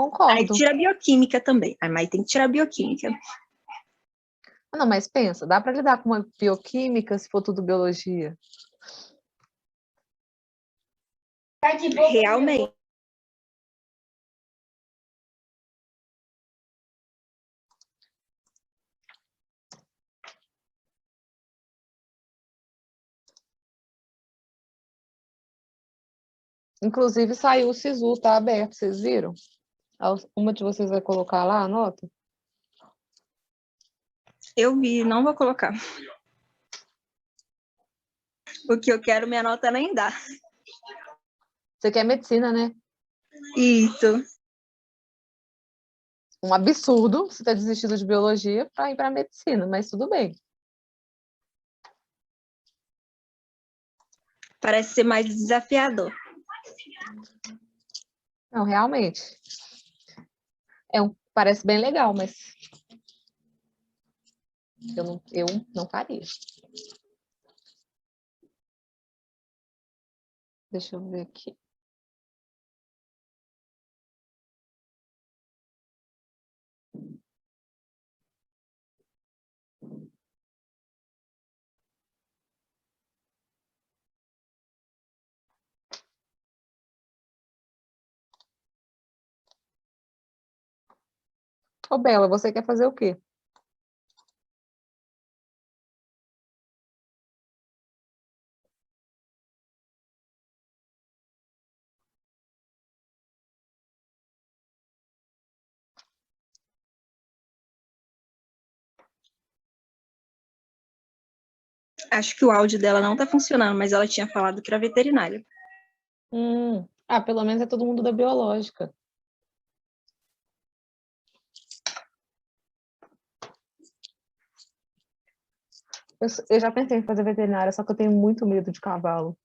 Aí concordo. tira a bioquímica também. Mas tem que tirar a bioquímica. Não, mas pensa, dá para lidar com uma bioquímica se for tudo biologia? Realmente. Inclusive saiu o SISU, tá aberto, vocês viram? Uma de vocês vai colocar lá a nota? Eu vi, não vou colocar. O que eu quero, minha nota nem dá. Você quer medicina, né? Isso. Um absurdo você ter desistido de biologia para ir para medicina, mas tudo bem. Parece ser mais desafiador. Não, realmente. Parece bem legal, mas eu não faria. Deixa eu ver aqui. Ô, Bela, você quer fazer o quê? Acho que o áudio dela não tá funcionando, mas ela tinha falado que era veterinária. Pelo menos é todo mundo da biológica. Eu já pensei em fazer veterinária, só que eu tenho muito medo de cavalo.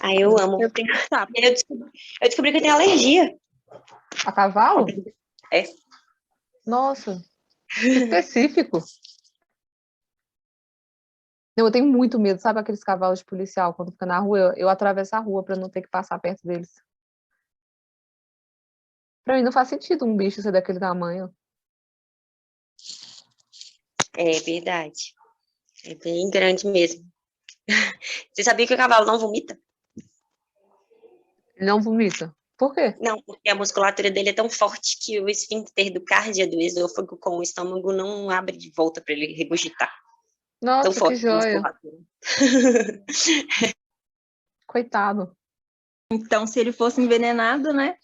Eu amo. Eu tenho sapo. Eu descobri que eu tenho alergia. A cavalo? É. Nossa, que específico. Eu tenho muito medo, sabe aqueles cavalos de policial, quando fica na rua, eu atravesso a rua para não ter que passar perto deles. Para mim não faz sentido um bicho ser daquele tamanho. É verdade. É bem grande mesmo. Você sabia que o cavalo não vomita? Ele não vomita. Por quê? Não, porque a musculatura dele é tão forte que o esfíncter do cardia do esôfago com o estômago não abre de volta para ele regurgitar. Tão Nossa, que forte a joia. musculatura. Coitado. Então, se ele fosse envenenado, né?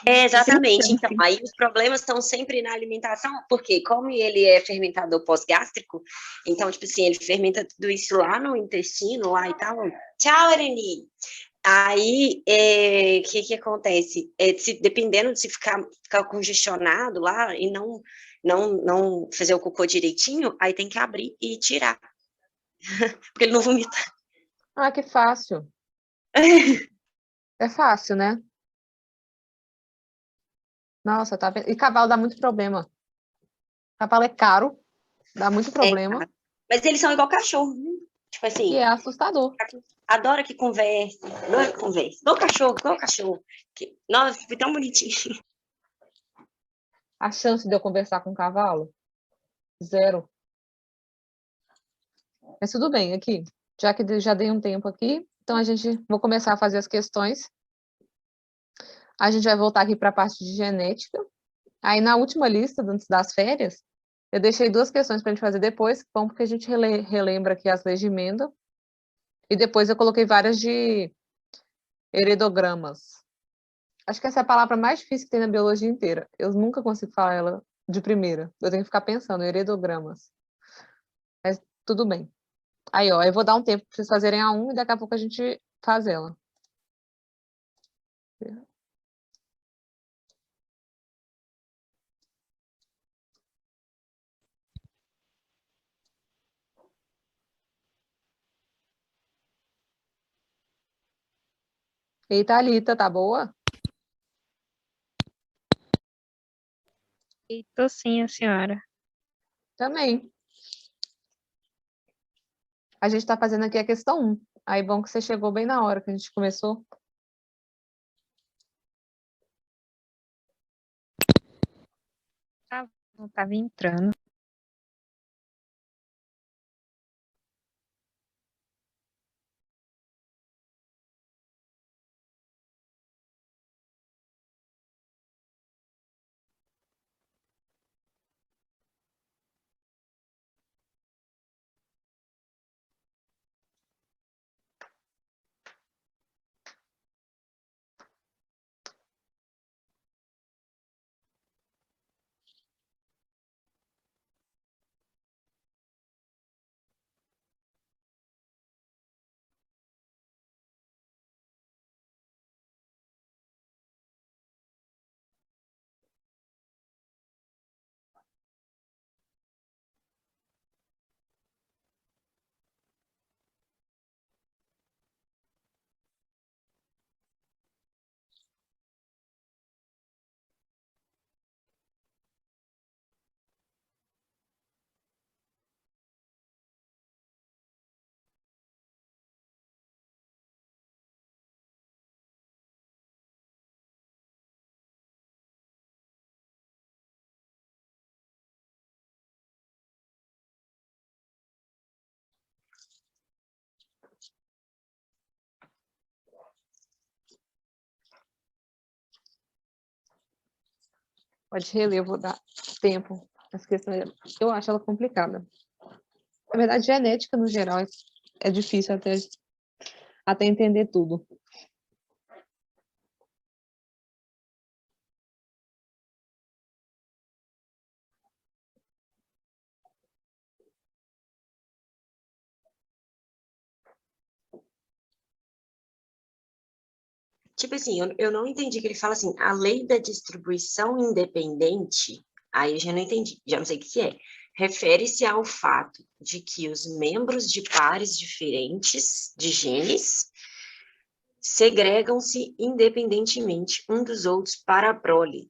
Exatamente. Então, aí os problemas estão sempre na alimentação, porque como ele é fermentador pós-gástrico, então, tipo assim, ele fermenta tudo isso lá no intestino, lá e tal. Tchau, Ereni! Aí, o que acontece? Dependendo de se ficar congestionado lá e não fazer o cocô direitinho, aí tem que abrir e tirar. Porque ele não vomita. Ah, que fácil. É fácil, né? Nossa, tá. E cavalo dá muito problema. Cavalo é caro, dá muito problema. Mas eles são igual cachorro, né? Tipo assim. E é assustador. Adora que converse. Adora que converse. Igual cachorro. Nossa, foi tão bonitinho. A chance de eu conversar com um cavalo? Zero. Mas tudo bem, aqui. Já que já dei um tempo aqui, então vou começar a fazer as questões. A gente vai voltar aqui para a parte de genética. Aí na última lista, antes das férias, eu deixei 2 questões para a gente fazer depois, bom, porque a gente relembra aqui as leis de emenda. E depois eu coloquei várias de heredogramas. Acho que essa é a palavra mais difícil que tem na biologia inteira. Eu nunca consigo falar ela de primeira. Eu tenho que ficar pensando, heredogramas. Mas tudo bem. Aí, ó, eu vou dar um tempo para vocês fazerem a 1 e daqui a pouco a gente faz ela. Eita, Thalita, tá boa? Tô sim, a senhora. Também. A gente está fazendo aqui a questão 1. Aí, bom que você chegou bem na hora que a gente começou. Não estava entrando. Pode reler, eu vou dar tempo. Essa questão, eu acho ela complicada. Na verdade, genética, no geral, é difícil até entender tudo. Tipo assim, eu não entendi que ele fala assim, a lei da distribuição independente, aí eu já não entendi, já não sei o que é. Refere-se ao fato de que os membros de pares diferentes de genes segregam-se independentemente um dos outros para a prole.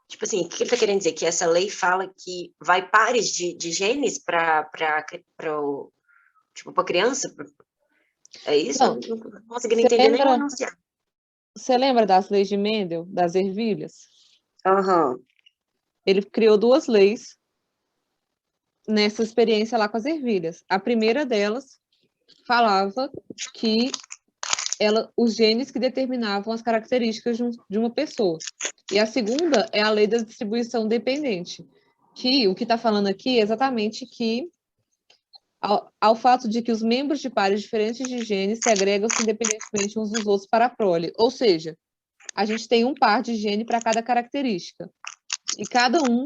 Tipo assim, o que ele está querendo dizer? Que essa lei fala que vai pares de genes para tipo, para criança? É isso? Não, Eu não consegui entender nem o enunciado. você lembra das leis de Mendel, das ervilhas? Aham. Ele criou duas leis nessa experiência lá com as ervilhas. A primeira delas falava que os genes que determinavam as características de uma pessoa. E a segunda é a lei da distribuição dependente, que o que está falando aqui é exatamente que ao fato de que os membros de pares diferentes de genes se agregam-se independentemente uns dos outros para a prole. Ou seja, a gente tem um par de gene para cada característica. E cada um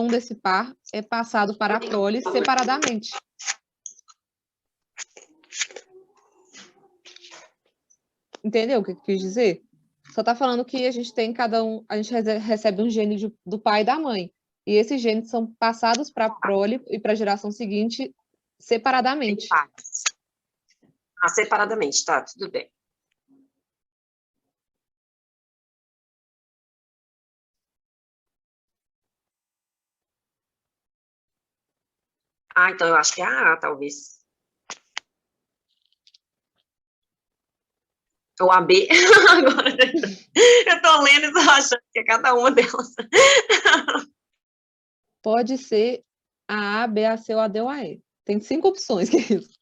desse par é passado para a prole separadamente. Entendeu o que eu quis dizer? Só está falando que a gente tem a gente recebe um gene do pai e da mãe. E esses genes são passados para a prole e para a geração seguinte separadamente. Separadamente, tá, tudo bem. Então eu acho que é a A, talvez. Ou a B. Agora, eu tô lendo e tô achando que é cada uma delas. Pode ser a A, B, A, C ou a D ou a E. Tem 5 opções, que é isso.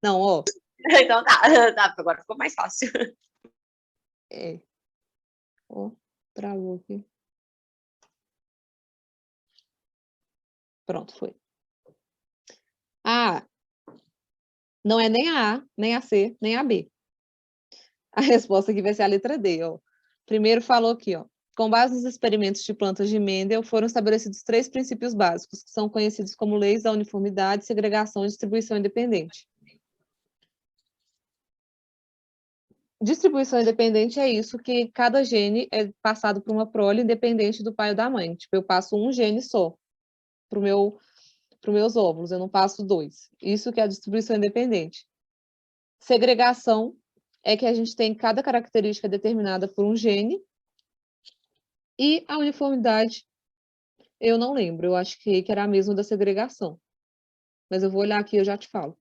Não, ó. Então tá, agora ficou mais fácil. Ó, travou aqui. Pronto, foi. A não é nem a A, nem a C, nem a B. A resposta aqui vai ser a letra D, ó. Primeiro falou aqui, ó. Com base nos experimentos de plantas de Mendel, foram estabelecidos 3 princípios básicos, que são conhecidos como leis da uniformidade, segregação e distribuição independente. Distribuição independente é isso, que cada gene é passado por uma prole independente do pai ou da mãe. Tipo, eu passo um gene só para os meus óvulos, eu não passo 2. Isso que é a distribuição independente. Segregação é que a gente tem cada característica determinada por um gene, e a uniformidade, eu não lembro, eu acho que era a mesma da segregação. Mas eu vou olhar aqui e eu já te falo.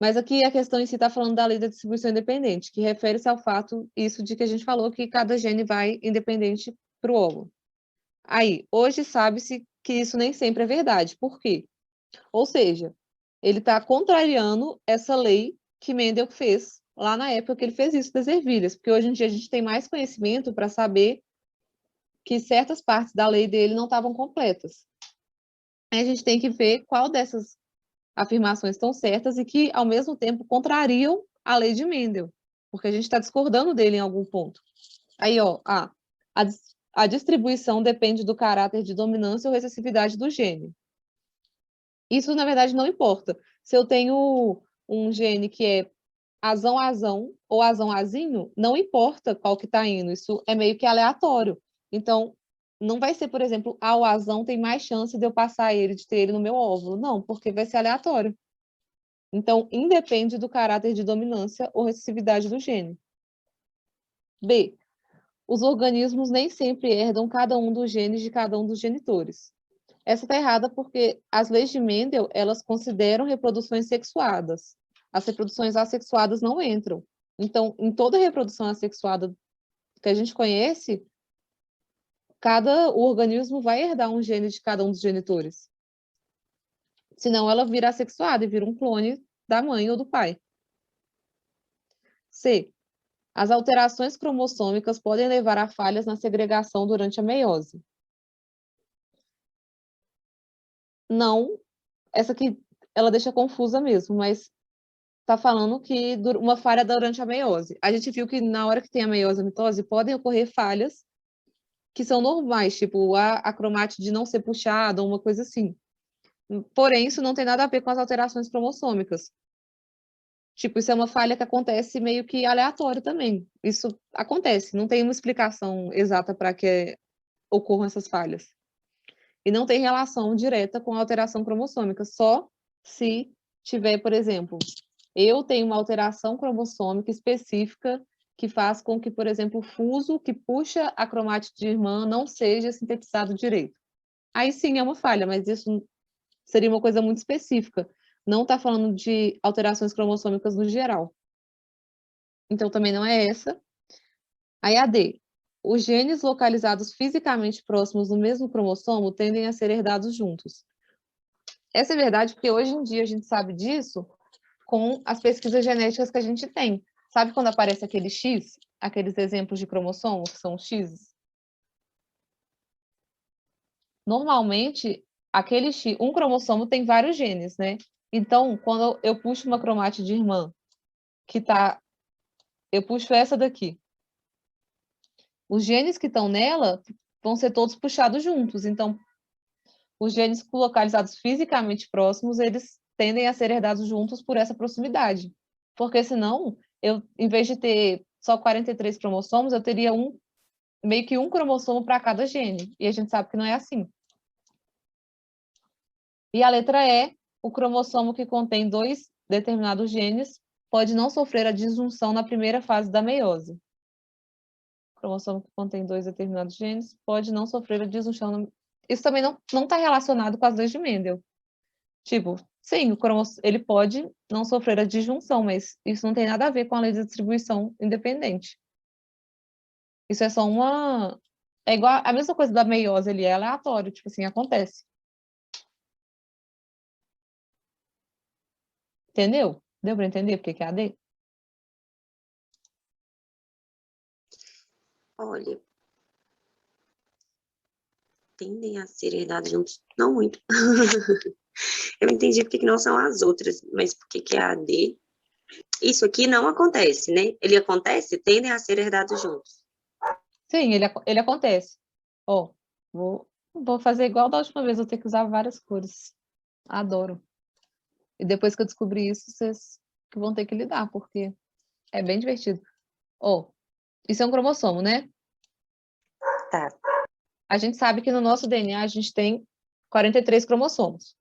Mas aqui a questão em si está falando da lei da distribuição independente, que refere-se ao fato, isso de que a gente falou, que cada gene vai independente para o óvulo. Aí, hoje sabe-se que isso nem sempre é verdade. Por quê? Ou seja, ele está contrariando essa lei que Mendel fez lá na época que ele fez isso das ervilhas, porque hoje em dia a gente tem mais conhecimento para saber que certas partes da lei dele não estavam completas. Aí a gente tem que ver qual dessas afirmações estão certas e que, ao mesmo tempo, contrariam a lei de Mendel, porque a gente está discordando dele em algum ponto. Aí, ó, a distribuição depende do caráter de dominância ou recessividade do gene. Isso, na verdade, não importa. Se eu tenho um gene que é azão-azão ou azão-azinho, não importa qual que está indo. Isso é meio que aleatório. Então, não vai ser, por exemplo, o azão tem mais chance de eu passar ele, de ter ele no meu óvulo. Não, porque vai ser aleatório. Então, independe do caráter de dominância ou recessividade do gene. B. Os organismos nem sempre herdam cada um dos genes de cada um dos genitores. Essa está errada porque as leis de Mendel, elas consideram reproduções sexuadas. As reproduções assexuadas não entram. Então, em toda reprodução assexuada que a gente conhece, cada organismo vai herdar um gene de cada um dos genitores. Senão ela vira assexuada e vira um clone da mãe ou do pai. C. As alterações cromossômicas podem levar a falhas na segregação durante a meiose. Não, essa aqui ela deixa confusa mesmo, mas está falando que uma falha durante a meiose. A gente viu que na hora que tem a meiose e a mitose, podem ocorrer falhas que são normais, tipo a cromátide não ser puxada, uma coisa assim. Porém, isso não tem nada a ver com as alterações cromossômicas. Tipo, isso é uma falha que acontece meio que aleatório também. Isso acontece, não tem uma explicação exata para que ocorram essas falhas. E não tem relação direta com a alteração cromossômica, só se tiver, por exemplo, eu tenho uma alteração cromossômica específica que faz com que, por exemplo, o fuso que puxa a cromátide de irmã não seja sintetizado direito. Aí sim é uma falha, mas isso seria uma coisa muito específica. Não está falando de alterações cromossômicas no geral. Então também não é essa. Aí a D. Os genes localizados fisicamente próximos do mesmo cromossomo tendem a ser herdados juntos. Essa é verdade porque hoje em dia a gente sabe disso com as pesquisas genéticas que a gente tem. Sabe quando aparece aquele X, aqueles exemplos de cromossomo, que são os X? Normalmente, aquele X, um cromossomo tem vários genes, né? Então, quando eu puxo uma cromátide de irmã, eu puxo essa daqui. Os genes que estão nela vão ser todos puxados juntos. Então, os genes localizados fisicamente próximos, eles tendem a ser herdados juntos por essa proximidade. Porque senão, em vez de ter só 43 cromossomos, eu teria meio que um cromossomo para cada gene. E a gente sabe que não é assim. E a letra E, o cromossomo que contém 2 determinados genes pode não sofrer a disjunção na primeira fase da meiose. O cromossomo que contém 2 determinados genes pode não sofrer a disjunção. Isso também não está relacionado com as leis de Mendel. Tipo, sim, ele pode não sofrer a disjunção, mas isso não tem nada a ver com a lei de distribuição independente. Isso é só uma... É igual a mesma coisa da meiose, ele é aleatório, tipo assim, acontece. Entendeu? Deu para entender por que é AD? Olha, tendem a ser herdados juntos, não muito. Eu entendi porque que não são as outras, mas por que é a AD? Isso aqui não acontece, né? Ele acontece, tendem a ser herdados juntos. Sim, ele acontece. Ó, vou fazer igual da última vez, eu tenho que usar várias cores. Adoro. E depois que eu descobri isso, vocês que vão ter que lidar, porque é bem divertido. Ó, isso é um cromossomo, né? Tá. A gente sabe que no nosso DNA a gente tem 43 cromossomos.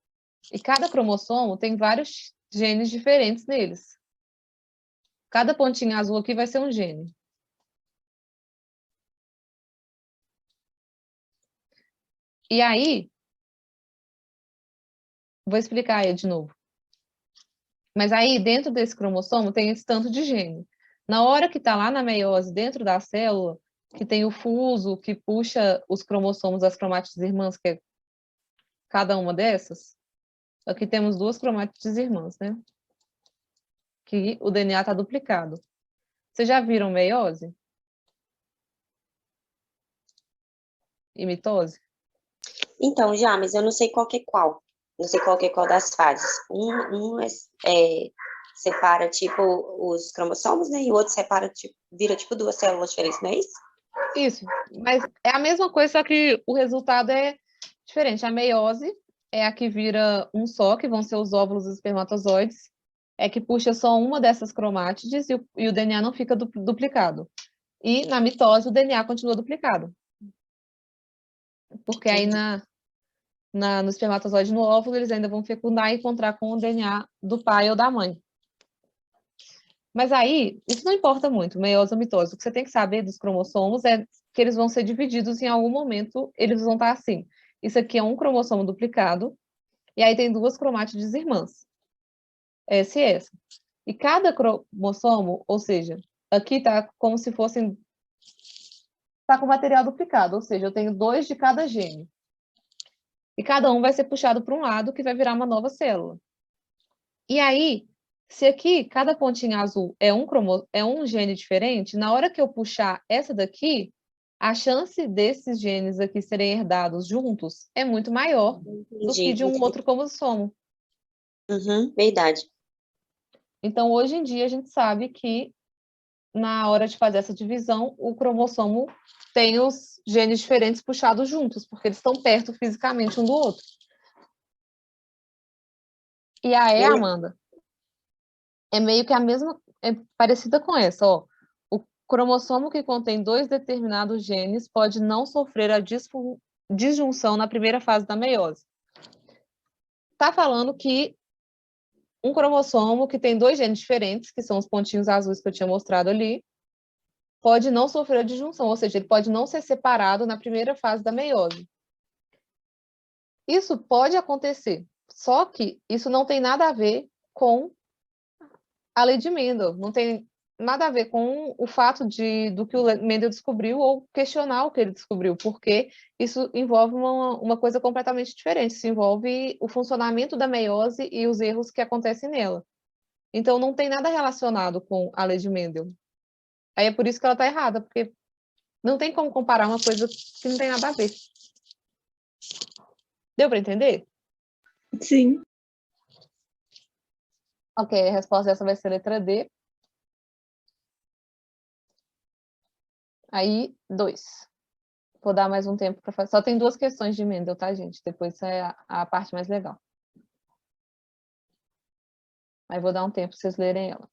E cada cromossomo tem vários genes diferentes neles. Cada pontinho azul aqui vai ser um gene. E aí, vou explicar aí de novo. Mas aí, dentro desse cromossomo, tem esse tanto de gene. Na hora que está lá na meiose, dentro da célula, que tem o fuso, que puxa os cromossomos das cromátides irmãs, que é cada uma dessas. Aqui temos duas cromátides irmãs, né? Que o DNA está duplicado. Vocês já viram meiose? E mitose? Então, já, mas eu não sei qual que é qual. Não sei qual que é qual das fases. Separa, tipo, os cromossomos, né? E o outro separa, tipo, vira, tipo, duas células diferentes, não é isso? Isso, mas é a mesma coisa, só que o resultado é diferente. A meiose é a que vira um só, que vão ser os óvulos e os espermatozoides, é que puxa só uma dessas cromátides e o DNA não fica duplicado. E na mitose o DNA continua duplicado. Porque aí no espermatozoide, no óvulo, eles ainda vão fecundar e encontrar com o DNA do pai ou da mãe. Mas aí, isso não importa muito, meiose ou mitose. O que você tem que saber dos cromossomos é que eles vão ser divididos em algum momento, eles vão estar assim. Isso aqui é um cromossomo duplicado, e aí tem duas cromátides irmãs, essa e essa. E cada cromossomo, ou seja, aqui está como se fossem. Está com material duplicado, ou seja, eu tenho dois de cada gene. E cada um vai ser puxado para um lado, que vai virar uma nova célula. E aí, se aqui cada pontinha azul é um gene diferente, na hora que eu puxar essa daqui, a chance desses genes aqui serem herdados juntos é muito maior do que de um Entendi. outro cromossomo. Uhum, verdade. Então, hoje em dia, a gente sabe que na hora de fazer essa divisão, o cromossomo tem os genes diferentes puxados juntos, porque eles estão perto fisicamente um do outro. E a E, Amanda, é meio que a mesma, é parecida com essa, ó. O cromossomo que contém dois determinados genes pode não sofrer a disjunção na primeira fase da meiose. Está falando que um cromossomo que tem dois genes diferentes, que são os pontinhos azuis que eu tinha mostrado ali, pode não sofrer a disjunção, ou seja, ele pode não ser separado na primeira fase da meiose. Isso pode acontecer, só que isso não tem nada a ver com a lei de Mendel, não tem nada a ver com o fato do que o Mendel descobriu ou questionar o que ele descobriu, porque isso envolve uma coisa completamente diferente, isso envolve o funcionamento da meiose e os erros que acontecem nela. Então, não tem nada relacionado com a lei de Mendel. Aí é por isso que ela está errada, porque não tem como comparar uma coisa que não tem nada a ver. Deu para entender? Sim. Ok, a resposta dessa vai ser a letra D. Aí, 2. Vou dar mais um tempo para fazer. Só tem duas questões de Mendel, tá, gente? Depois é a parte mais legal. Aí vou dar um tempo para vocês lerem ela.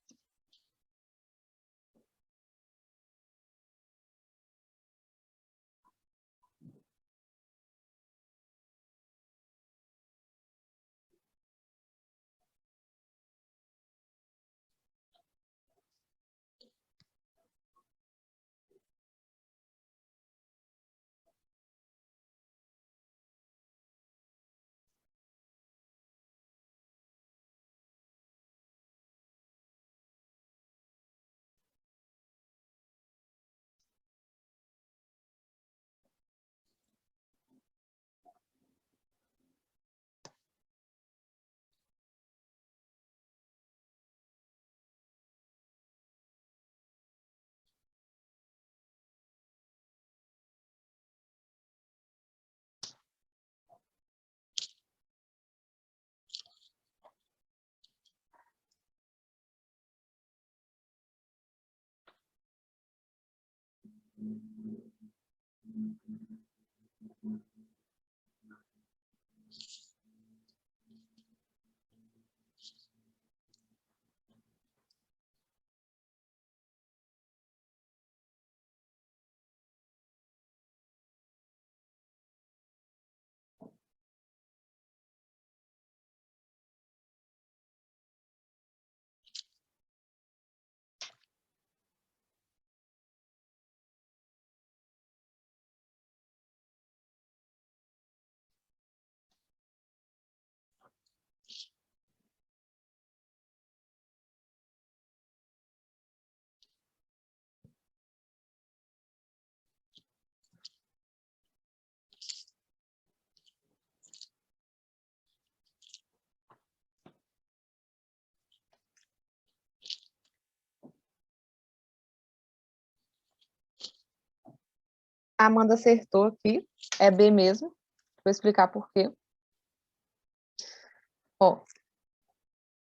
A Amanda acertou aqui, é B mesmo. Vou explicar por quê. Ó,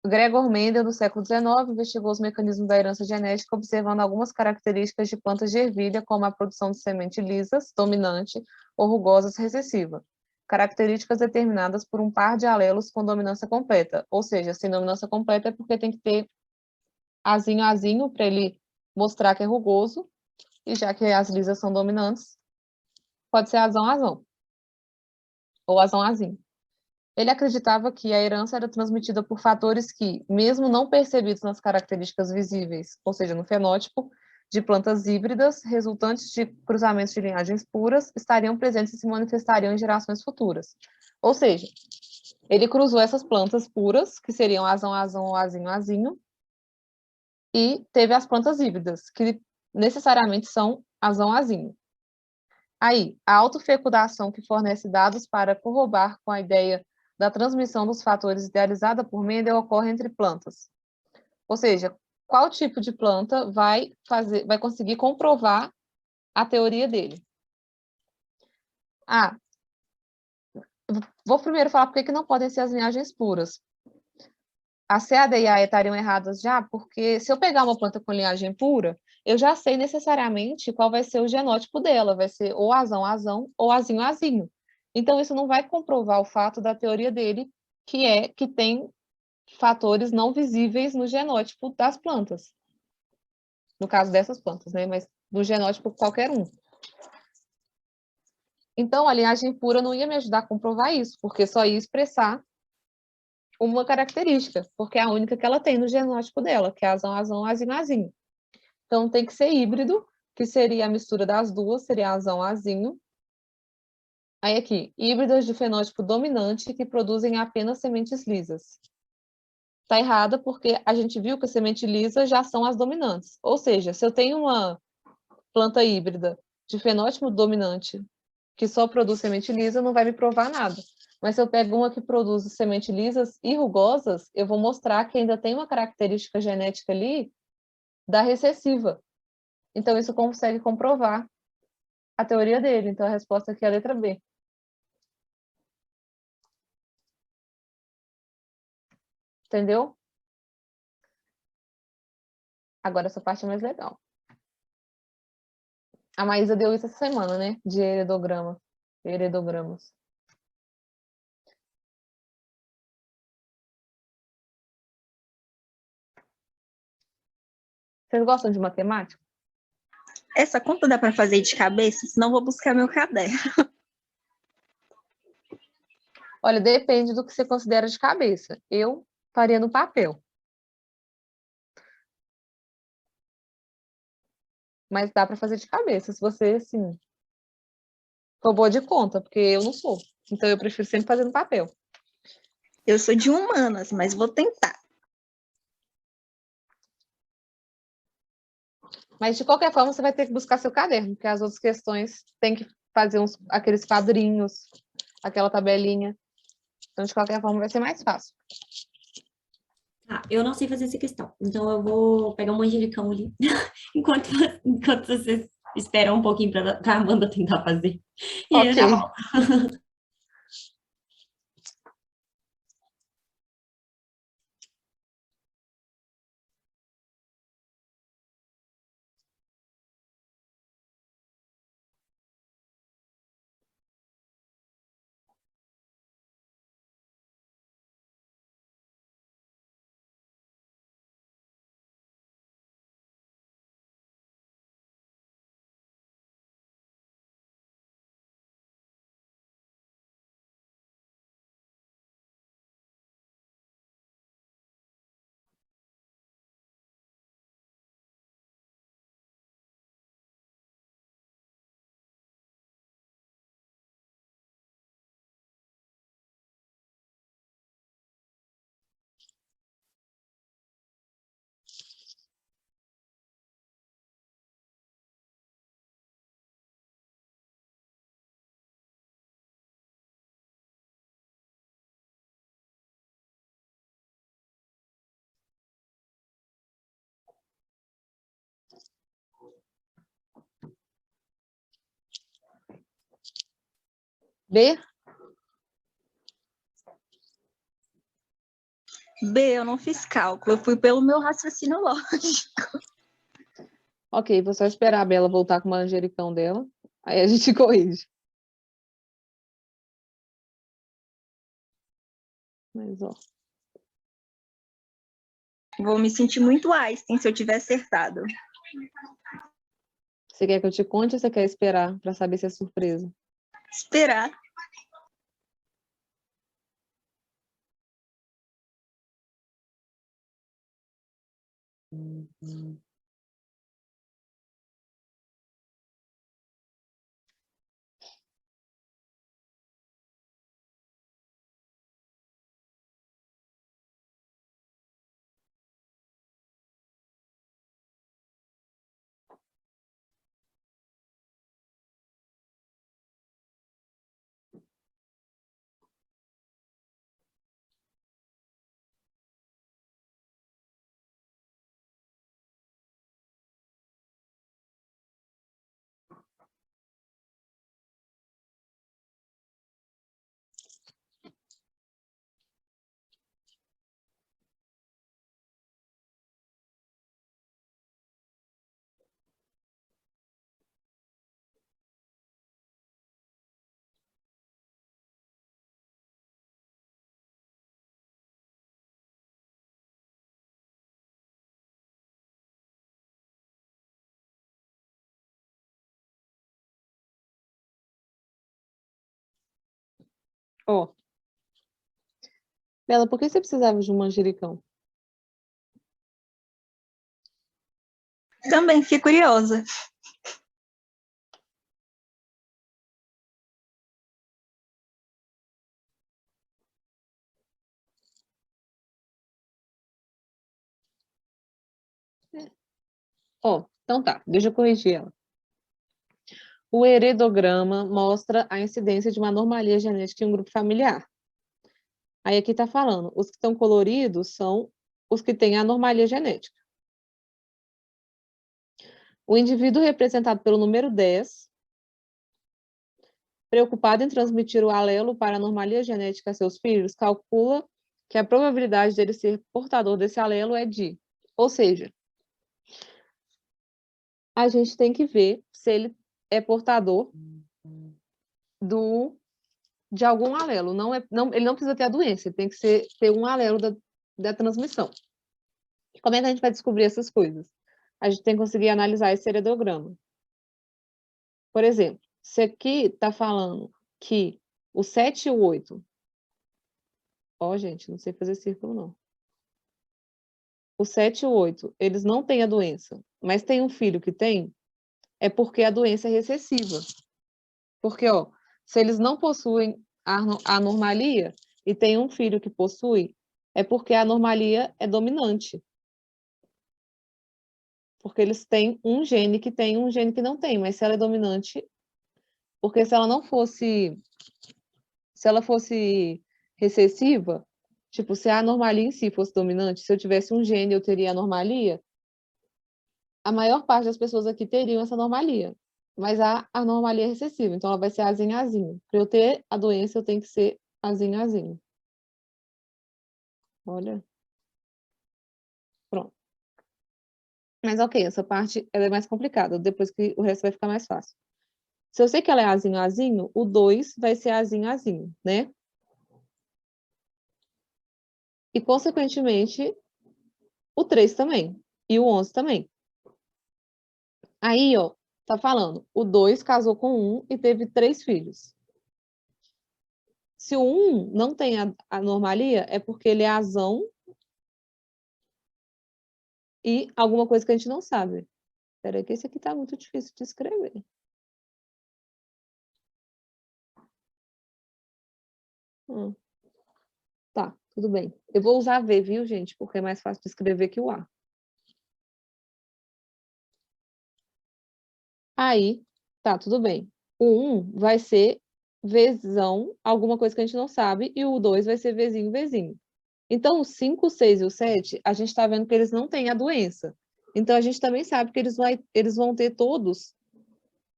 Gregor Mendel, no século XIX, investigou os mecanismos da herança genética, observando algumas características de plantas de ervilha, como a produção de semente lisas, dominante, ou rugosas, recessiva. Características determinadas por um par de alelos com dominância completa. Ou seja, sem dominância completa é porque tem que ter azinho, azinho, para ele mostrar que é rugoso, e já que as lisas são dominantes, pode ser azão, azão, ou azão, azinho. Ele acreditava que a herança era transmitida por fatores que, mesmo não percebidos nas características visíveis, ou seja, no fenótipo, de plantas híbridas, resultantes de cruzamentos de linhagens puras, estariam presentes e se manifestariam em gerações futuras. Ou seja, ele cruzou essas plantas puras, que seriam azão, azão ou azinho, azinho, e teve as plantas híbridas, que necessariamente são azão, azinho. Aí, a autofecundação que fornece dados para corroborar com a ideia da transmissão dos fatores idealizada por Mendel ocorre entre plantas. Ou seja, qual tipo de planta vai conseguir comprovar a teoria dele? Ah, vou primeiro falar por que não podem ser as linhagens puras. A C, A, D e A estariam erradas já, porque se eu pegar uma planta com linhagem pura, eu já sei necessariamente qual vai ser o genótipo dela, vai ser ou azão, azão, ou azinho, azinho. Então, isso não vai comprovar o fato da teoria dele, que é que tem fatores não visíveis no genótipo das plantas. No caso dessas plantas, né? Mas no genótipo qualquer um. Então, a linhagem pura não ia me ajudar a comprovar isso, porque só ia expressar uma característica, porque é a única que ela tem no genótipo dela, que é azão, azão, azinho, azinho. Então, tem que ser híbrido, que seria a mistura das duas, seria azão, azinho. Aí aqui, híbridas de fenótipo dominante que produzem apenas sementes lisas. Está errada porque a gente viu que a semente lisa já são as dominantes. Ou seja, se eu tenho uma planta híbrida de fenótipo dominante que só produz semente lisa, não vai me provar nada. Mas se eu pego uma que produz sementes lisas e rugosas, eu vou mostrar que ainda tem uma característica genética ali da recessiva. Então, isso consegue comprovar a teoria dele. Então, a resposta aqui é a letra B. Entendeu? Agora, essa parte é mais legal. A Maísa deu isso essa semana, né? De heredograma. Heredogramas. Vocês gostam de matemática? Essa conta dá para fazer de cabeça? Senão eu vou buscar meu caderno. Olha, depende do que você considera de cabeça. Eu faria no papel. Mas dá para fazer de cabeça, se você, assim, for boa de conta, porque eu não sou. Então, eu prefiro sempre fazer no papel. Eu sou de humanas, mas vou tentar. Mas, de qualquer forma, você vai ter que buscar seu caderno, porque as outras questões tem que fazer aqueles quadrinhos, aquela tabelinha. Então, de qualquer forma, vai ser mais fácil. Ah, eu não sei fazer essa questão, então eu vou pegar um manjericão ali, enquanto vocês esperam um pouquinho para a Amanda tentar fazer. E aí eu já Ok. volto. B? B, eu não fiz cálculo, eu fui pelo meu raciocínio lógico. Ok, vou só esperar a Bela voltar com o manjericão dela. Aí a gente corrige. Mas, ó. Vou me sentir muito Einstein se eu tiver acertado. Você quer que eu te conte ou você quer esperar para saber se é surpresa? Esperar. Ó. Bela, por que você precisava de um manjericão? Também fiquei curiosa. Ó, então tá, deixa eu corrigir ela. O heredograma mostra a incidência de uma anomalia genética em um grupo familiar. Aí aqui tá falando, os que estão coloridos são os que têm anomalia genética. O indivíduo representado pelo número 10, preocupado em transmitir o alelo para a anomalia genética a seus filhos, calcula que a probabilidade dele ser portador desse alelo é de... Ou seja, a gente tem que ver se ele é portador de algum alelo. Ele não precisa ter a doença, ele tem que ter um alelo da transmissão. Como é que a gente vai descobrir essas coisas? A gente tem que conseguir analisar esse heredograma. Por exemplo, se aqui está falando que o 7 e o 8... Ó, gente, não sei fazer círculo, não. O 7 e o 8, eles não têm a doença, mas tem um filho que tem, é porque a doença é recessiva. Porque, ó, se eles não possuem a anormalia e tem um filho que possui, é porque a anormalia é dominante. Porque eles têm um gene que tem, um gene que não tem, mas se ela é dominante, porque se ela não fosse, se ela fosse recessiva, tipo, se a anormalia em si fosse dominante, se eu tivesse um gene, eu teria anormalia, a maior parte das pessoas aqui teriam essa anormalia. Mas a anormalia é recessiva, então ela vai ser azinho, azinho. Para eu ter a doença, eu tenho que ser azinho, azinho. Olha. Pronto. Mas ok, essa parte ela é mais complicada, depois que o resto vai ficar mais fácil. Se eu sei que ela é azinho, azinho, o 2 vai ser azinho, azinho, né? E, consequentemente, o 3 também. E o 11 também. Aí, ó, tá falando, o 2 casou com 1 e teve 3 filhos. Se o 1 não tem a anormalia, é porque ele é azão e alguma coisa que a gente não sabe. Espera aí que esse aqui tá muito difícil de escrever. Tá, tudo bem. Eu vou usar V, viu, gente? Porque é mais fácil de escrever que o A. Aí, tá, tudo bem. O 1 vai ser Vzão, alguma coisa que a gente não sabe, e o 2 vai ser Vzinho, Vzinho. Então, o 5, o 6 e o 7, a gente está vendo que eles não têm a doença. Então, a gente também sabe que eles vão ter todos,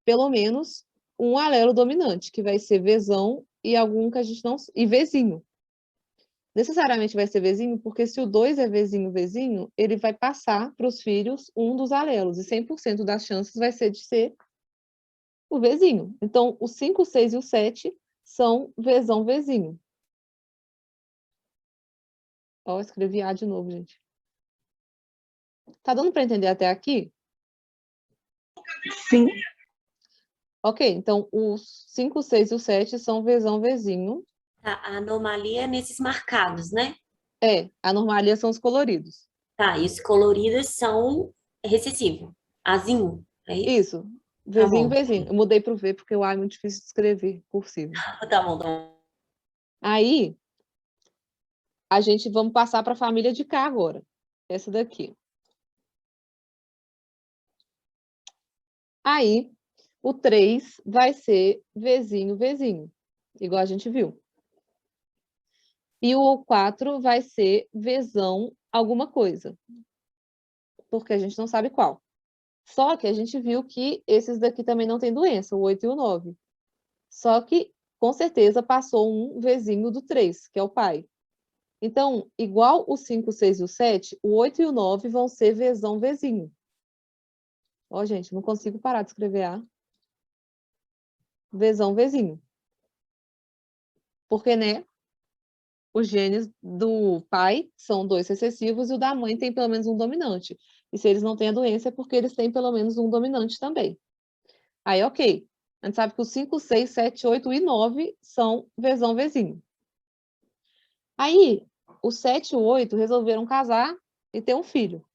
pelo menos, um alelo dominante, que vai ser Vzão e algum que a gente não... E Vzinho. Necessariamente vai ser Vzinho, porque se o 2 é Vzinho, Vzinho, ele vai passar para os filhos um dos alelos, e 100% das chances vai ser de ser o Vzinho. Então, o 5, o 6 e o 7 são Vzão, Vzinho. Ó, escrevi A de novo, gente. Tá dando para entender até aqui? Sim. Ok, então os 5, 6 e o 7 são Vzão, Vzinho. Tá, a anomalia é nesses marcados, né? A normalia são os coloridos. Tá, e os coloridos são recessivo. Azinho, é isso? Isso, Tá Vzinho, bom. Vzinho. Eu mudei para o V porque o A é muito difícil de escrever, cursivo. Tá bom, tá bom. Aí, a gente vamos passar para a família de K agora. Essa daqui. Aí, o 3 vai ser Vzinho, Vzinho, igual a gente viu. E o 4 vai ser Vzão alguma coisa, porque a gente não sabe qual. Só que a gente viu que esses daqui também não têm doença, o 8 e o 9. Só que, com certeza, passou um Vzinho do 3, que é o pai. Então, igual o 5, o 6 e o 7, o 8 e o 9 vão ser Vzão, Vzinho. Ó, gente, não consigo parar de escrever A. Vzão, Vzinho. Porque, né, os genes do pai são 2 recessivos e o da mãe tem pelo menos um dominante. E se eles não têm a doença é porque eles têm pelo menos um dominante também. Aí, ok. A gente sabe que os 5, 6, 7, 8 e 9 são Vzão, Vzinho. Aí, o 7 e o 8 resolveram casar e ter um filho.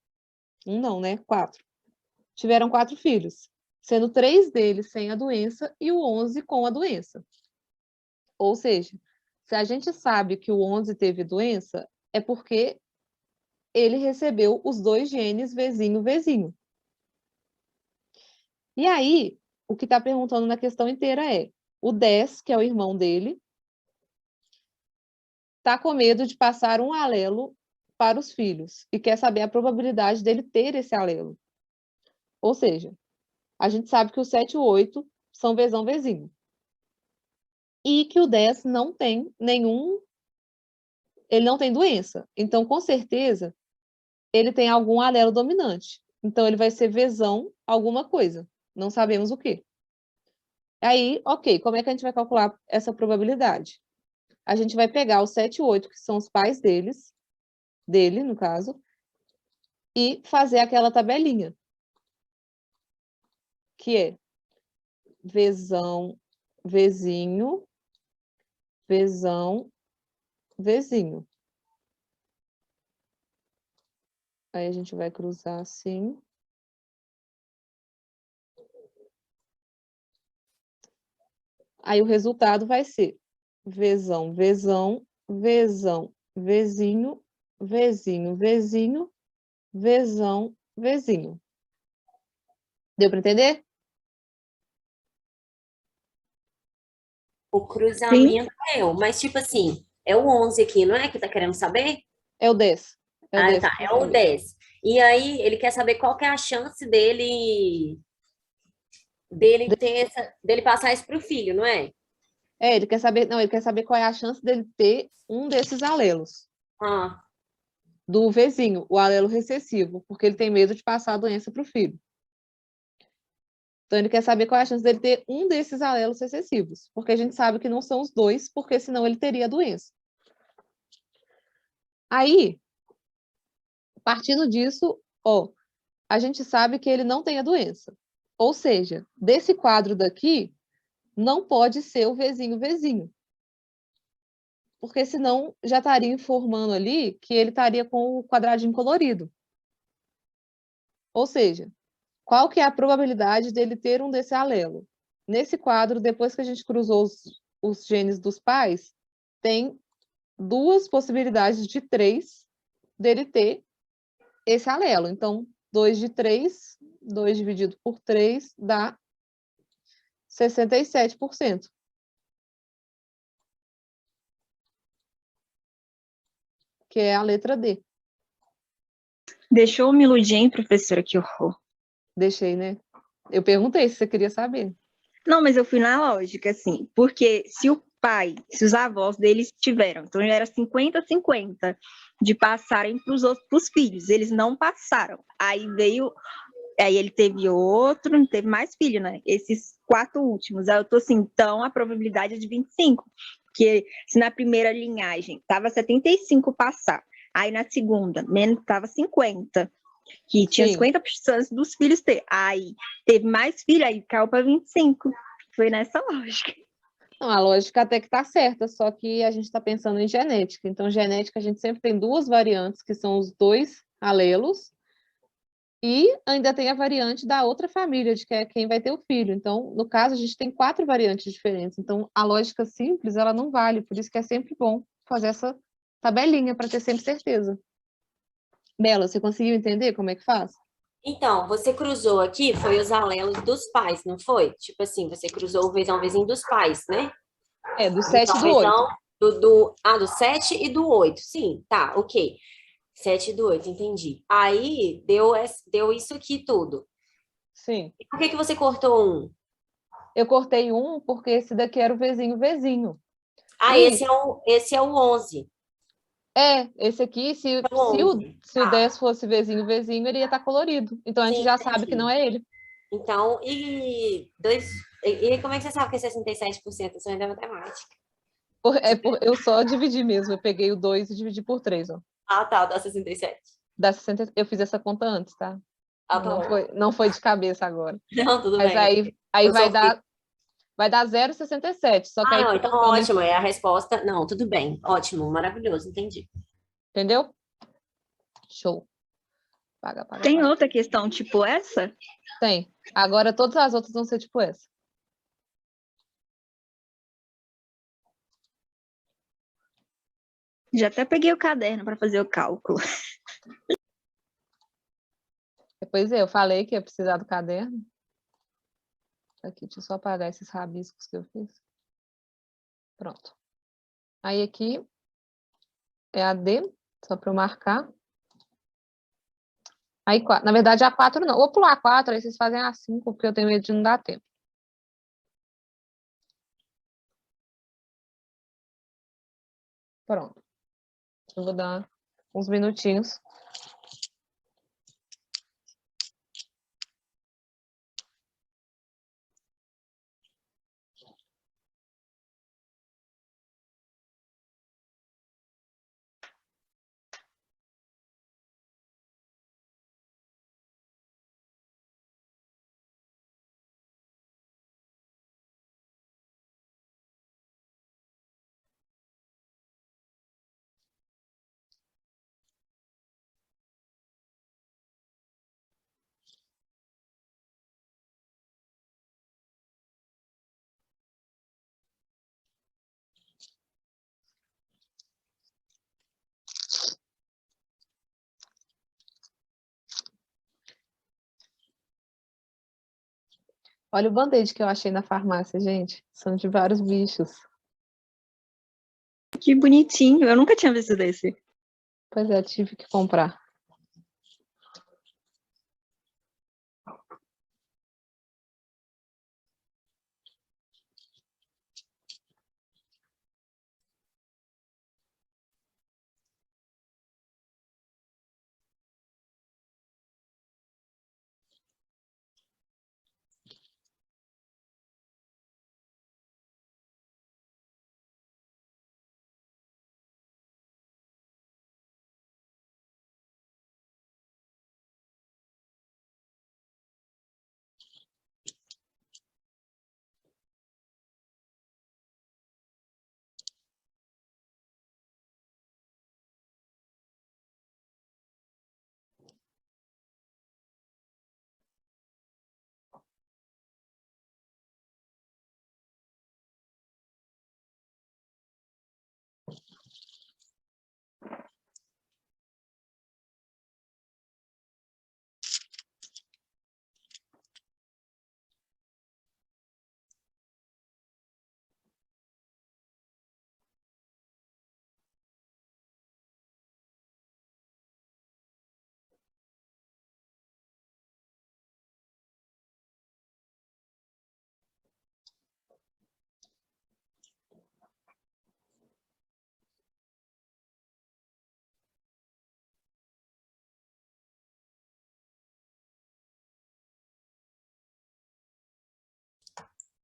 Um não, né? 4. Tiveram 4 filhos, sendo 3 deles sem a doença e o 11 com a doença. Ou seja, se a gente sabe que o 11 teve doença, é porque ele recebeu os 2 genes Vzinho, Vzinho. E aí, o que está perguntando na questão inteira é, o 10, que é o irmão dele, está com medo de passar um alelo para os filhos e quer saber a probabilidade dele ter esse alelo. Ou seja, a gente sabe que o 7 e o 8 são Vzão, Vzinho. E que o 10 não tem nenhum... Ele não tem doença. Então, com certeza, ele tem algum alelo dominante. Então, ele vai ser Vzão alguma coisa. Não sabemos o quê. Aí, ok, como é que a gente vai calcular essa probabilidade? A gente vai pegar o 7 e o 8, que são os pais dele, no caso, e fazer aquela tabelinha, que é Vzão, Vzinho, Vzão, Vzinho. Aí a gente vai cruzar assim. Aí o resultado vai ser Vzão, Vzão, Vzão, Vzinho, Vzinho, Vzinho, Vzão, Vzinho. Deu para entender? O cruzamento mas tipo assim, é o 11 aqui, não é que tá querendo saber? É o 10. É o 10 Tá, que é eu o falei. 10. E aí, ele quer saber qual que é a chance dele passar isso pro filho, não é? Ele quer saber, não, ele quer saber qual é a chance dele ter um desses alelos. Ah, Do Vzinho, o alelo recessivo, porque ele tem medo de passar a doença para o filho. Então, ele quer saber qual é a chance dele ter um desses alelos recessivos, porque a gente sabe que não são os 2, porque senão ele teria a doença. Aí, partindo disso, ó, a gente sabe que ele não tem a doença. Ou seja, desse quadro daqui, não pode ser o Vzinho, Vzinho. Porque senão já estaria informando ali que ele estaria com o quadradinho colorido. Ou seja, qual que é a probabilidade dele ter um desse alelo? Nesse quadro, depois que a gente cruzou os genes dos pais, tem 2 possibilidades de 3 dele ter esse alelo. Então, 2 de 3, 2 dividido por 3 dá 67%. Que é a letra D. Deixou me iludir, hein, professora? Que horror. Deixei, né? Eu perguntei se você queria saber. Não, mas eu fui na lógica, assim, porque se os avós deles tiveram, então já era 50-50 de passarem para os outros pros filhos, eles não passaram. Aí ele teve outro, não teve mais filho, né? Esses 4 últimos. Aí eu tô assim, então a probabilidade é de 25. Porque se na primeira linhagem tava 75 passar, aí na segunda, menos tava 50, que tinha Sim. 50 chances dos filhos ter. Aí teve mais filho, aí caiu para 25. Foi nessa lógica. Não, a lógica até que tá certa, só que a gente está pensando em genética. Então, genética, a gente sempre tem 2 variantes, que são os 2 alelos, e ainda tem a variante da outra família, de que é quem vai ter o filho. Então, no caso, a gente tem 4 variantes diferentes. Então, a lógica simples, ela não vale, por isso que é sempre bom fazer essa tabelinha para ter sempre certeza. Bela, você conseguiu entender como é que faz? Então, você cruzou aqui, foi os alelos dos pais, não foi? Tipo assim, você cruzou o vezão, vezinho dos pais, né? É, do 7 e Então, do 8. vezão do 7 e do 8. Sim, tá, ok. 7 e do 8, entendi. Aí, deu isso aqui tudo. Sim. E por que que você cortou um? Eu cortei um porque esse daqui era o vizinho. Ah, E esse é o 11. esse aqui, se, É o se o, 11. se o Tá, 10 fosse vizinho, ele ia estar colorido. Então a gente sim, já sabe que não entendi. é ele. Então, e como é que você sabe que é 67%? Eu sou ainda matemática. Eu só dividi mesmo. Eu peguei o 2 e dividi por 3, ó. Ah, tá, dá 67. Dá 60, eu fiz essa conta antes, tá? Ah, tá bom. Não foi de cabeça agora. Não, tudo Mas bem. aí Eu sofri. vai dar 0,67. Só que Ah, aí, não, então ótimo, é a resposta. Não, tudo bem. Ótimo, maravilhoso, entendi. entendeu? Show. Paga, paga, Tem paga. outra questão tipo essa? Tem. Agora todas as outras vão ser tipo essa. Já até peguei o caderno para fazer o cálculo. Depois eu falei que ia precisar do caderno. Aqui, deixa eu só apagar esses rabiscos que eu fiz. Pronto. Aí aqui é a D, só para eu marcar. Aí, na verdade, a 4 não. Vou pular a 4, aí vocês fazem a 5, porque eu tenho medo de não dar tempo. Pronto. Eu vou dar uns minutinhos. Olha o band-aid que eu achei na farmácia, gente. São de vários bichos. Que bonitinho. Eu nunca tinha visto desse. Pois é, tive que comprar.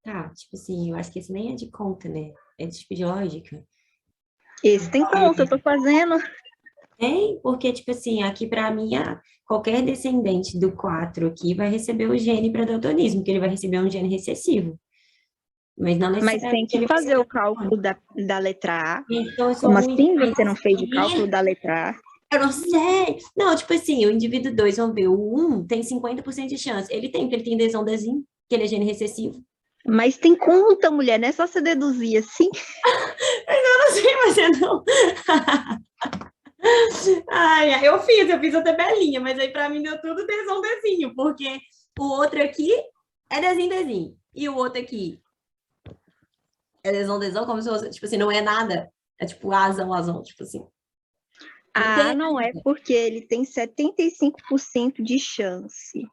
Tá, tipo assim, eu acho que esse nem é de conta, né? É tipo de lógica. Esse tem conta, eu tô fazendo. Tem, porque, tipo assim, aqui pra mim, qualquer descendente do 4 aqui vai receber o gene para daltonismo, que ele vai receber um gene recessivo. Mas não Mas tem necessariamente que ele vai fazer ser o cálculo da letra A. Então, eu sou Como ruim. assim Mas você não fez o assim, cálculo da letra A? eu não sei. Não, tipo assim, o indivíduo 2, vamos ver, o um tem 50% de chance. Ele tem, porque ele tem lesão das rim, que ele é gene recessivo. Mas tem conta, mulher, não é só você deduzir assim. Eu não sei, mas eu não. Ai, eu fiz a tabelinha, mas aí pra mim deu tudo desão desenho, porque o outro aqui é desenho, desenho. E o outro aqui é desão, desão, como se fosse, tipo assim, não é nada. É tipo azão, azão, tipo assim. Não A tem. não é porque ele tem 75% de chance.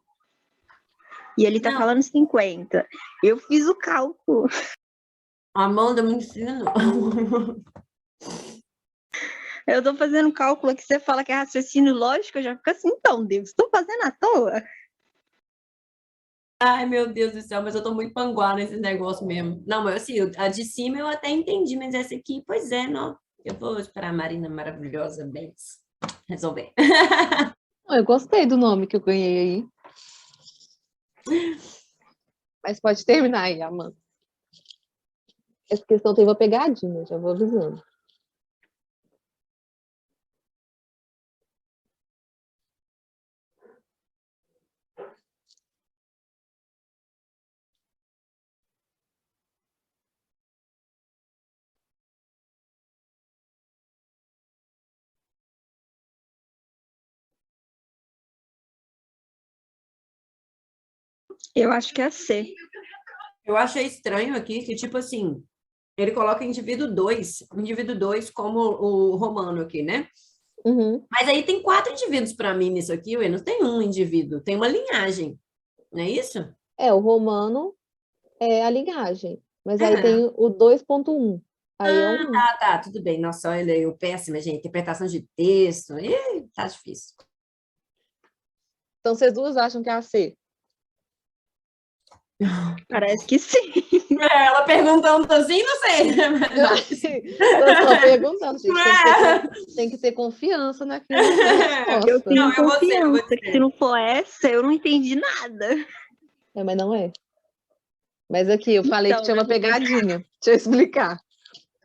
E ele tá Não, falando 50. Eu fiz o cálculo. Amanda me ensina. Eu tô fazendo cálculo que você fala que é raciocínio lógico, eu já fico assim, então, Deus, tô fazendo à toa. Ai, meu Deus do céu, mas eu tô muito panguá nesse negócio mesmo. Não, mas assim, a de cima eu até entendi, mas essa aqui, pois é, não. Eu vou esperar a Marina maravilhosa, bem, resolver. Eu gostei do nome que eu ganhei aí. Mas pode terminar aí, Amanda. Essa questão teve uma pegadinha, já vou avisando. Eu acho que é C. Eu achei estranho aqui que, tipo assim, ele coloca indivíduo 2 como o romano aqui, né? Uhum. Mas aí tem 4 indivíduos para mim nisso aqui, ué, não tem um indivíduo, tem uma linhagem, não é isso? O romano é a linhagem. Mas aí É. tem o 2.1. Aí é um. Tá, tudo bem. Nossa, olha, eu péssima, gente. Interpretação de texto, tá difícil. Então vocês duas acham que é a C? Parece que sim. Ela perguntando assim, não sei. Tô só perguntando, gente. Tem que ter confiança naquilo na Eu resposta. tenho Não, eu vou confiança que se dizer. não for essa, eu não entendi nada. Mas não é. Mas aqui, eu falei que Então, tinha eu uma vou tentar. pegadinha. Deixa eu explicar.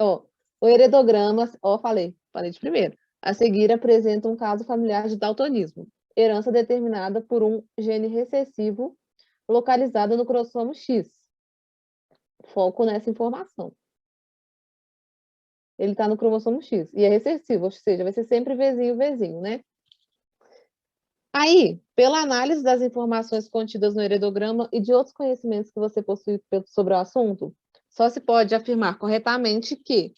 Ó, o heredograma, falei de primeiro. A seguir apresenta um caso familiar de daltonismo. Herança determinada por um gene recessivo localizado no cromossomo X. Foco nessa informação. Ele está no cromossomo X e é recessivo, ou seja, vai ser sempre Vzinho, Vzinho, né? Aí, pela análise das informações contidas no heredograma e de outros conhecimentos que você possui sobre o assunto, só se pode afirmar corretamente que,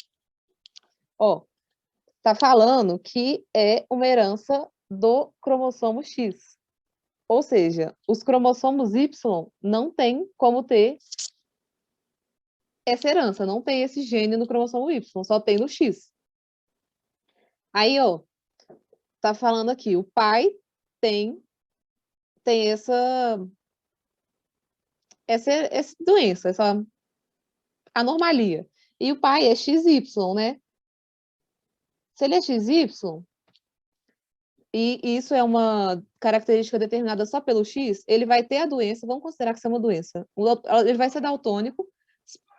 está falando que é uma herança do cromossomo X. Ou seja, os cromossomos Y não tem como ter essa herança, não tem esse gene no cromossomo Y, só tem no X. Aí, tá falando aqui, o pai tem essa doença, essa anomalia. E o pai é XY, né? Se ele é XY, e isso é uma característica determinada só pelo X, ele vai ter a doença, vamos considerar que isso é uma doença. Ele vai ser daltônico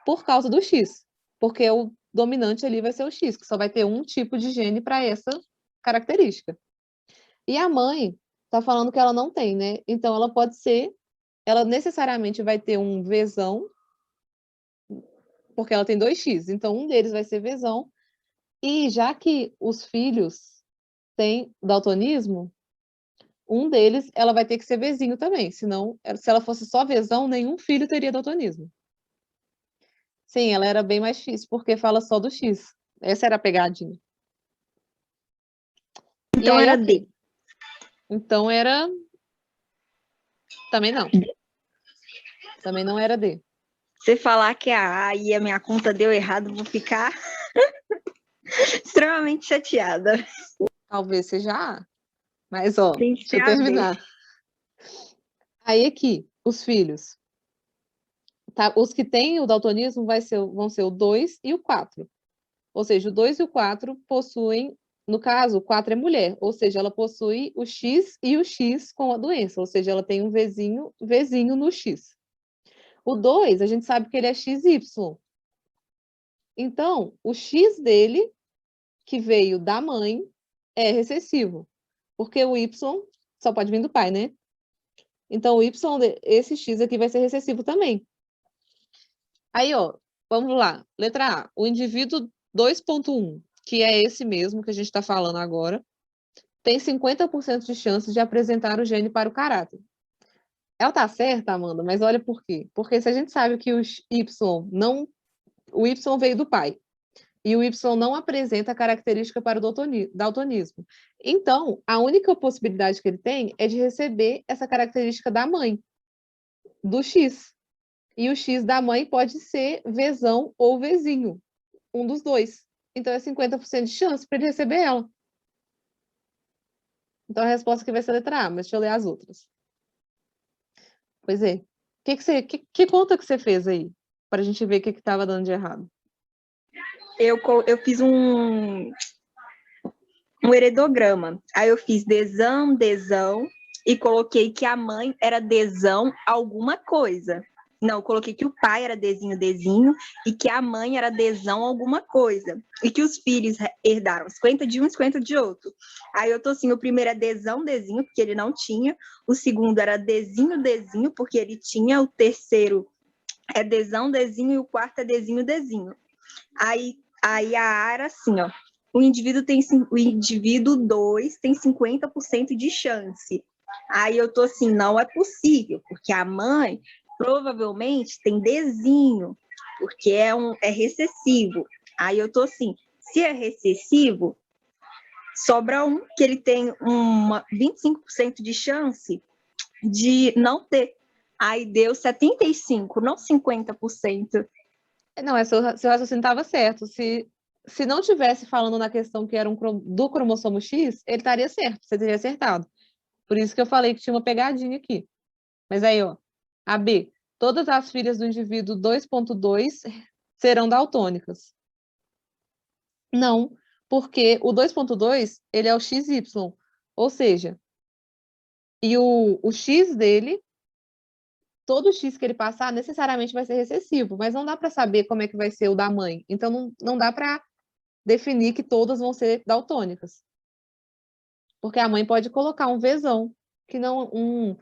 por causa do X, porque o dominante ali vai ser o X, que só vai ter um tipo de gene para essa característica. E a mãe tá falando que ela não tem, né? Então ela necessariamente vai ter um Vzão, porque ela tem 2X, então um deles vai ser Vzão. E já que os filhos têm daltonismo, um deles ela vai ter que ser Vzinho também, senão, se ela fosse só Vzão, nenhum filho teria daltonismo. Sim, ela era bem mais X, porque fala só do X. Essa era a pegadinha. Então aí, era ok. D. Então era... Também não. Também não era D. Se falar que é a e a minha conta deu errado, vou ficar extremamente chateada. Talvez seja A. Mas, Tem que deixa ser eu a D. terminar. Aí aqui, os filhos. tá? Os que têm o daltonismo vão ser o 2 e o 4. Ou seja, o 2 e o 4 possuem, no caso, o 4 é mulher, ou seja, ela possui o X e o X com a doença, ou seja, ela tem um Vzinho no X. O 2, a gente sabe que ele é XY. Então, o X dele, que veio da mãe, é recessivo, porque o Y só pode vir do pai, né? Então, o Y, esse X aqui vai ser recessivo também. Aí, ó, vamos lá. Letra A, o indivíduo 2.1, que é esse mesmo que a gente está falando agora, tem 50% de chance de apresentar o gene para o caráter. Ela tá certa, Amanda, mas olha por quê. Porque se a gente sabe que o Y veio do pai, e o Y não apresenta característica para o daltonismo. Então, a única possibilidade que ele tem é de receber essa característica da mãe, do X. E o X da mãe pode ser Vzão ou Vzinho, um dos dois. Então, é 50% de chance para ele receber ela. Então, a resposta aqui vai ser a letra A, mas deixa eu ler as outras. Pois é. Que conta que você fez aí? Para a gente ver o que estava dando de errado. Eu fiz um heredograma. Aí eu fiz desão, e coloquei que a mãe era desão alguma coisa. Não, eu coloquei que o pai era desinho, e que a mãe era desão alguma coisa. E que os filhos herdaram 50 de um e 50 de outro. Aí eu tô assim, o primeiro é desão, porque ele não tinha. O segundo era desinho, porque ele tinha. O terceiro é desão, e o quarto é desinho. Aí a A era assim, ó. O indivíduo 2 tem 50% de chance. Aí eu tô assim, não é possível, porque a mãe provavelmente tem desinho, porque é recessivo. Aí eu tô assim, se é recessivo, sobra um, que ele tem 25% de chance de não ter. Aí deu 75%, não 50%. Não, seu raciocínio estava certo. Se não tivesse falando na questão que era do cromossomo X, ele estaria certo, você teria acertado. Por isso que eu falei que tinha uma pegadinha aqui. Mas aí, ó, a B. Todas as filhas do indivíduo 2.2 serão daltônicas. Não, porque o 2.2, ele é o XY. Ou seja, e o X dele, todo X que ele passar, necessariamente vai ser recessivo, mas não dá para saber como é que vai ser o da mãe. Então, não dá para definir que todas vão ser daltônicas. Porque a mãe pode colocar um Vzão, que não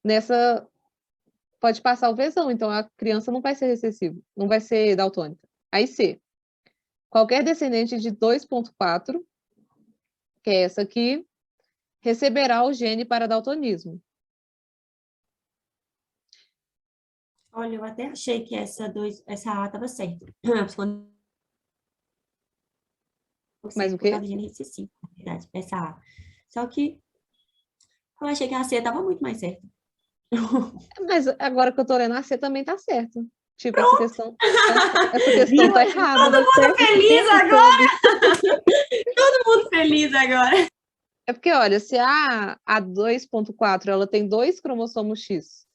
nessa pode passar o Vzão, então a criança não vai ser recessiva, não vai ser daltônica. Aí C. Qualquer descendente de 2.4, que é essa aqui, receberá o gene para daltonismo. Olha, eu até achei que essa A estava certa. Mas o quê? Por causa do gene recessivo, na verdade, essa A. Só que eu achei que a C estava muito mais certa. Mas agora que eu tô lendo, a C também tá certo. Tipo, essa questão tá errada. Todo mundo feliz agora! Todo mundo feliz agora! É porque, olha, se a 2.4 ela tem 2 cromossomos X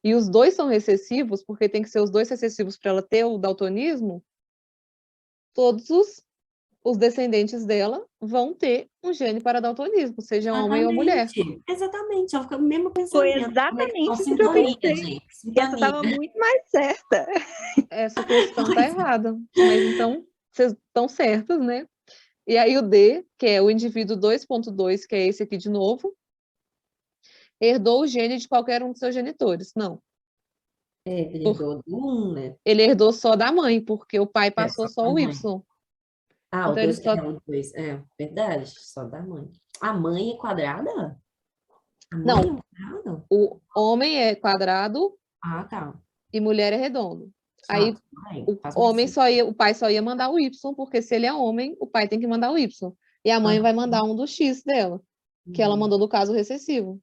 e os dois são recessivos, porque tem que ser os dois recessivos para ela ter o daltonismo, todos os descendentes dela vão ter um gene para daltonismo, seja homem ou mulher. Exatamente, eu fico mesmo pensando. Foi exatamente isso que eu pensei. Essa estava muito mais certa. Essa questão tá errada. Mas então, vocês estão certos, né? E aí o D, que é o indivíduo 2.2, que é esse aqui de novo, herdou o gene de qualquer um dos seus genitores. Não. Ele herdou do 1, né? Ele herdou só da mãe, porque o pai passou só o Y. Ah, então, o 2 o 2. É, verdade, só da mãe. A mãe é quadrada? A mãe Não, é quadrada? o homem é quadrado Ah, tá. e mulher é redondo. Aí o pai só ia mandar o Y, porque se ele é homem, o pai tem que mandar o Y. E a mãe vai mandar um do X dela, que ela mandou no caso recessivo.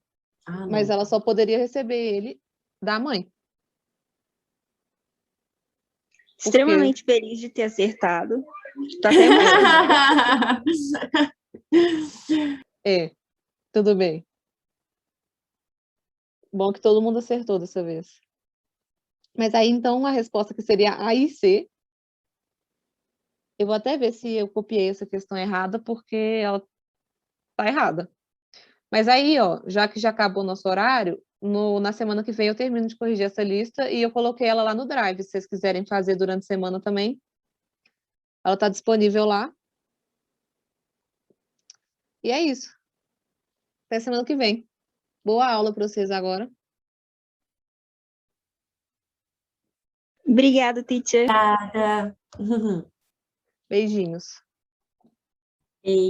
Mas ela só poderia receber ele da mãe. Extremamente feliz de ter acertado. Tô até tudo bem. Bom que todo mundo acertou dessa vez. Mas aí, então, a resposta que seria A e C. Eu vou até ver se eu copiei essa questão errada, porque ela tá errada. Mas aí, ó, já que já acabou o nosso horário, na semana que vem eu termino de corrigir essa lista e eu coloquei ela lá no Drive. Se vocês quiserem fazer durante a semana também, ela está disponível lá. E é isso. Até semana que vem. Boa aula para vocês agora. Obrigada, teacher. Obrigada. Beijinhos. E